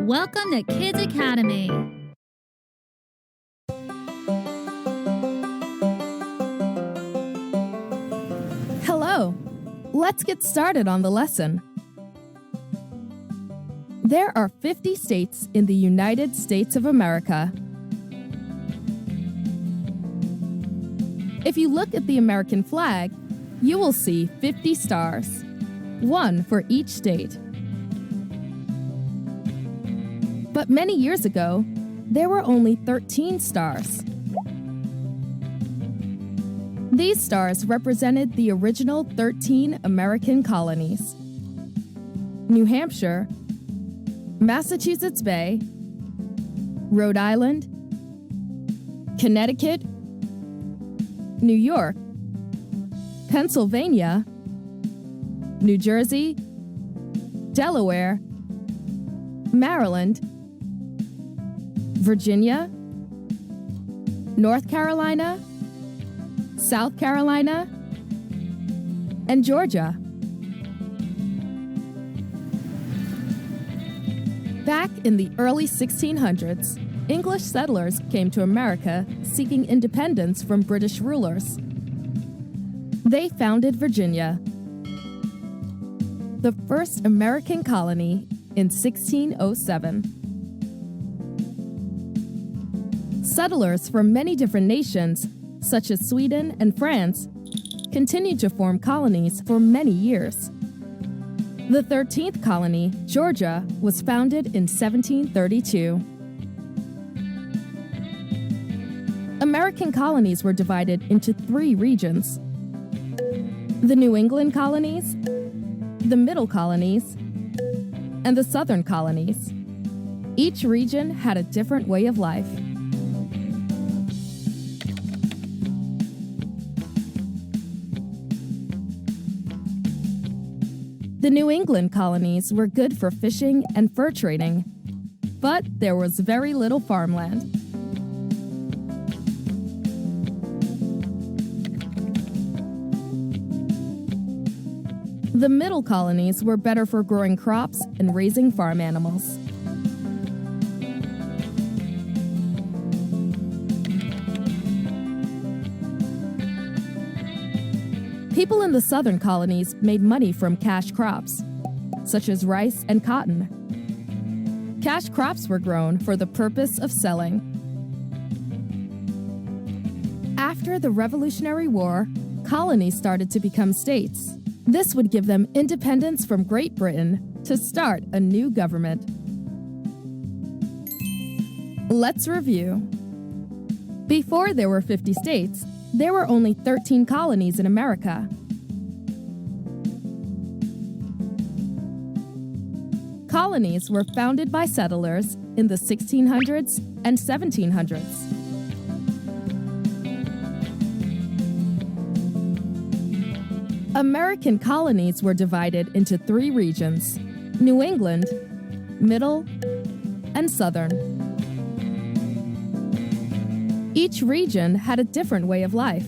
Welcome to Kids Academy. Hello. Let's get started on the lesson. There are 50 states in the United States of America. If you look at the American flag, you will see 50 stars, one for each state. But many years ago, there were only 13 stars. These stars represented the original 13 American colonies: New Hampshire, Massachusetts Bay, Rhode Island, Connecticut, New York, Pennsylvania, New Jersey, Delaware, Maryland, Virginia, North Carolina, South Carolina, and Georgia. Back in the early 1600s, English settlers came to America seeking independence from British rulers. They founded Virginia, the first American colony, in 1607. Settlers from many different nations, such as Sweden and France, continued to form colonies for many years. The 13th colony, Georgia, was founded in 1732. American colonies were divided into 3 regions: the New England colonies, the Middle colonies, and the Southern colonies. Each region had a different way of life. The New England colonies were good for fishing and fur trading, but there was very little farmland. The Middle colonies were better for growing crops and raising farm animals. People in the Southern colonies made money from cash crops, such as rice and cotton. Cash crops were grown for the purpose of selling. After the Revolutionary War, colonies started to become states. This would give them independence from Great Britain to start a new government. Let's review. Before there were 50 states, there were only 13 colonies in America. Colonies were founded by settlers in the 1600s and 1700s. American colonies were divided into 3 regions: New England, Middle, and Southern. Each region had a different way of life.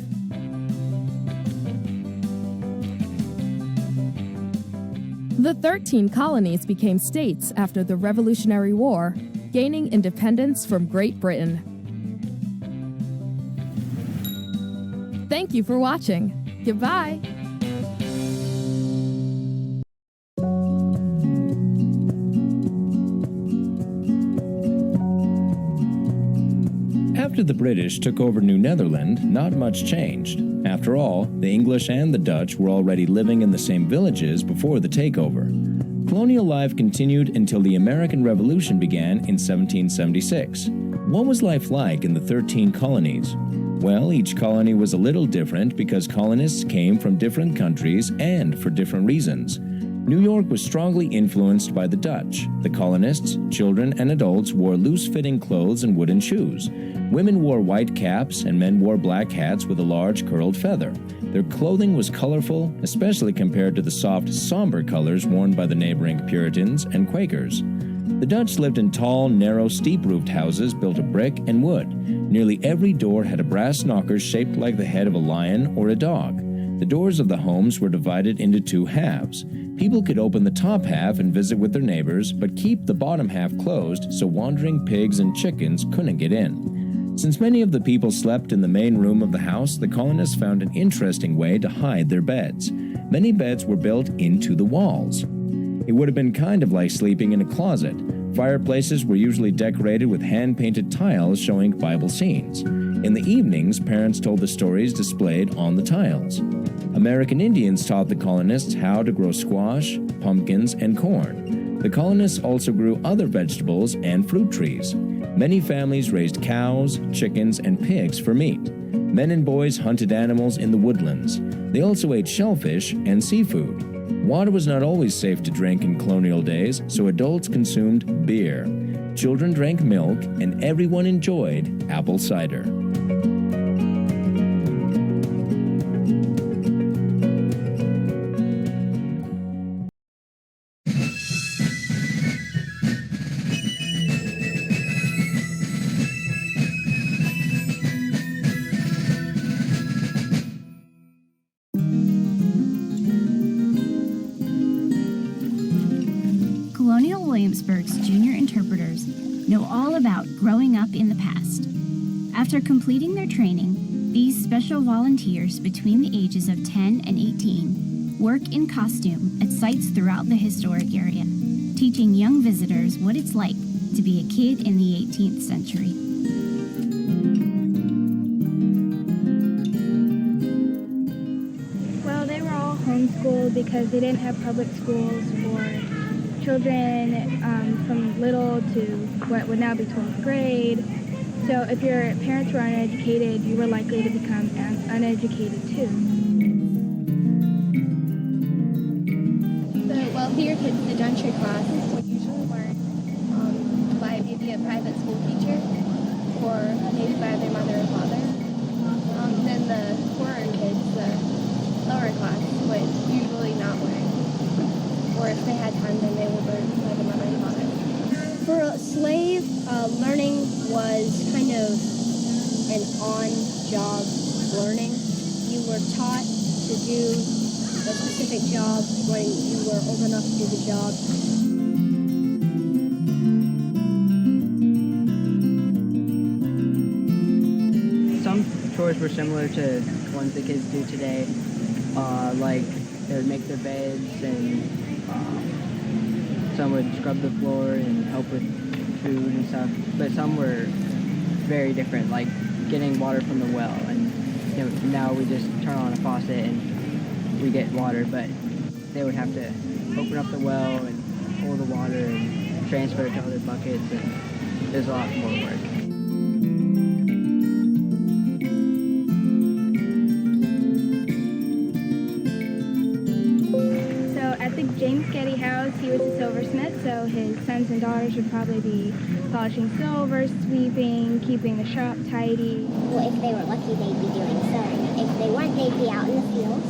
The 13 colonies became states after the Revolutionary War, gaining independence from Great Britain. Thank you for watching. Goodbye. After the British took over New Netherland, not much changed. After all, the English and the Dutch were already living in the same villages before the takeover. Colonial life continued until the American Revolution began in 1776. What was life like in the 13 colonies? Well, each colony was a little different because colonists came from different countries and for different reasons. New York was strongly influenced by the Dutch. The colonists, children and adults, wore loose-fitting clothes and wooden shoes. Women wore white caps and men wore black hats with a large curled feather. Their clothing was colorful, especially compared to the soft, somber colors worn by the neighboring Puritans and Quakers. The Dutch lived in tall, narrow, steep-roofed houses built of brick and wood. Nearly every door had a brass knocker shaped like the head of a lion or a dog. The doors of the homes were divided into two halves. People could open the top half and visit with their neighbors, but keep the bottom half closed so wandering pigs and chickens couldn't get in. Since many of the people slept in the main room of the house, the colonists found an interesting way to hide their beds. Many beds were built into the walls. It would have been kind of like sleeping in a closet. Fireplaces were usually decorated with hand-painted tiles showing Bible scenes. In the evenings, parents told the stories displayed on the tiles. American Indians taught the colonists how to grow squash, pumpkins, and corn. The colonists also grew other vegetables and fruit trees. Many families raised cows, chickens, and pigs for meat. Men and boys hunted animals in the woodlands. They also ate shellfish and seafood. Water was not always safe to drink in colonial days, so adults consumed beer. Children drank milk, and everyone enjoyed apple cider. Colonial Williamsburg's junior interpreters know all about growing up in the past. After completing their training, these special volunteers between the ages of 10 and 18 work in costume at sites throughout the historic area, teaching young visitors what it's like to be a kid in the 18th century. Well, they were all homeschooled because they didn't have public schools for children from little to what would now be 12th grade. So if your parents were uneducated, you were likely to become uneducated too. Well, for your kids, the Gentry classes would usually learn by maybe a private school teacher or maybe by their mother or father. Then the poorer kids, the lower class, would usually not learn. Or if they had time, then they would learn by the mother and father. For a slave, learning was kind of an on-job learning. You were taught to do a specific job when you were old enough to do the job. Some chores were similar to ones the kids do today, like they would make their beds, and some would scrub the floor and help with food and stuff. But some were very different, like getting water from the well. And you know, now we just turn on a faucet and we get water, but they would have to open up the well and pull the water and transfer it to other buckets, and there's a lot more work. James Getty House, he was a silversmith, so his sons and daughters would probably be polishing silver, sweeping, keeping the shop tidy. Well, if they were lucky, they'd be doing sewing. If they weren't, they'd be out in the fields.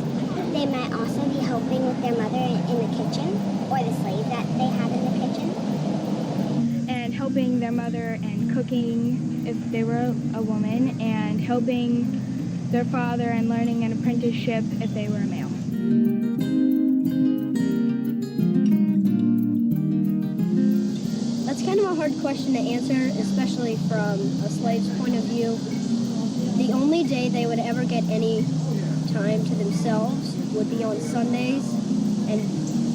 They might also be helping with their mother in the kitchen, or the slave that they had in the kitchen. And helping their mother and cooking if they were a woman, and helping their father and learning an apprenticeship if they were a male. Kind of a hard question to answer, especially from a slave's point of view. The only day they would ever get any time to themselves would be on Sundays, and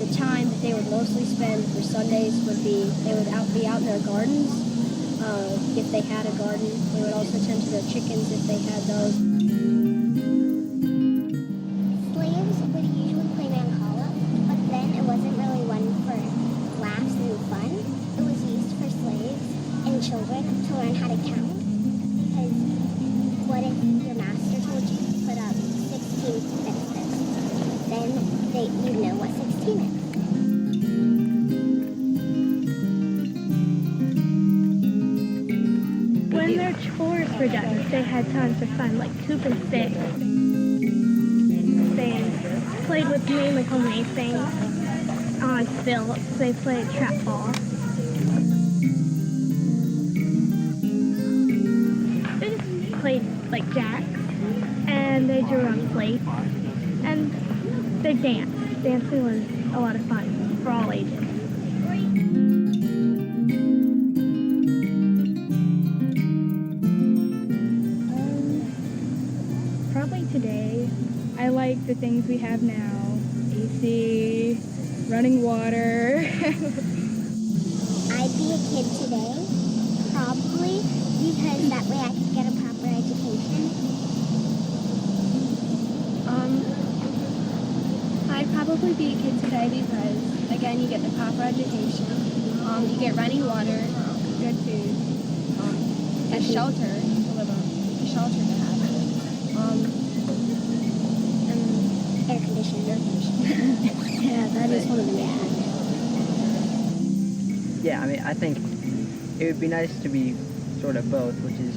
the time that they would mostly spend for Sundays would be they would be out in their gardens. If they had a garden, they would also tend to their chickens if they had those. Slaves would usually play Mancala, but then it wasn't really one for laughs and fun. It was used for slaves and children to learn how to count. Because what if your master told you to put up 16 fixes? Then you'd know what 16 is. When their chores were done, they had tons of fun, like coop and stick. They played with mainly homemade things on stilts. They played trap ball. They just played like jacks, and they drew on plates. and they danced. Dancing was a lot of fun for all ages. Probably today. I like the things we have now. AC, running water. I'd be a kid today, probably, because that way I could get a proper education. I'd probably be a kid today because, again, you get the proper education, you get running water, good food, a shelter to live on, a shelter to have, and Air conditioning. Yeah, that is one of the main things. Yeah, I mean, I think it would be nice to be sort of both, which is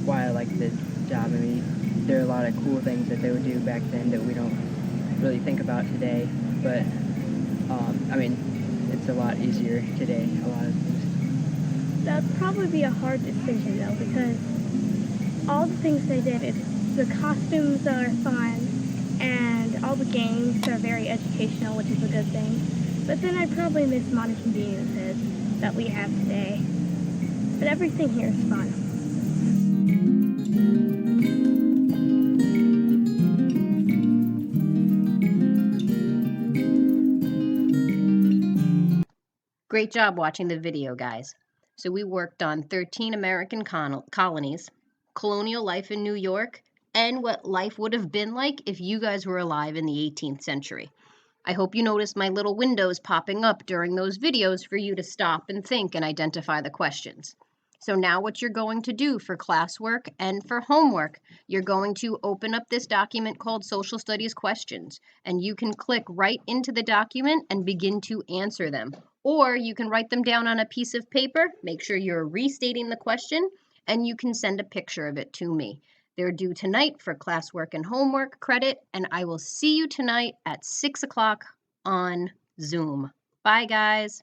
why I like the job. I mean, there are a lot of cool things that they would do back then that we don't really think about today, but I mean, it's a lot easier today, a lot of things. That'd probably be a hard decision though, because all the things they did, the costumes are fun, and all the games are very educational, which is a good thing. But then I'd probably miss modern conveniences that we have today. But everything here is fun. Great job watching the video, guys. So we worked on 13 American colonies, colonial life in New York, and what life would have been like if you guys were alive in the 18th century. I hope you noticed my little windows popping up during those videos for you to stop and think and identify the questions. So now what you're going to do for classwork and for homework, you're going to open up this document called Social Studies Questions, and you can click right into the document and begin to answer them. Or you can write them down on a piece of paper, make sure you're restating the question, and you can send a picture of it to me. They're due tonight for classwork and homework credit, and I will see you tonight at 6 o'clock on Zoom. Bye, guys.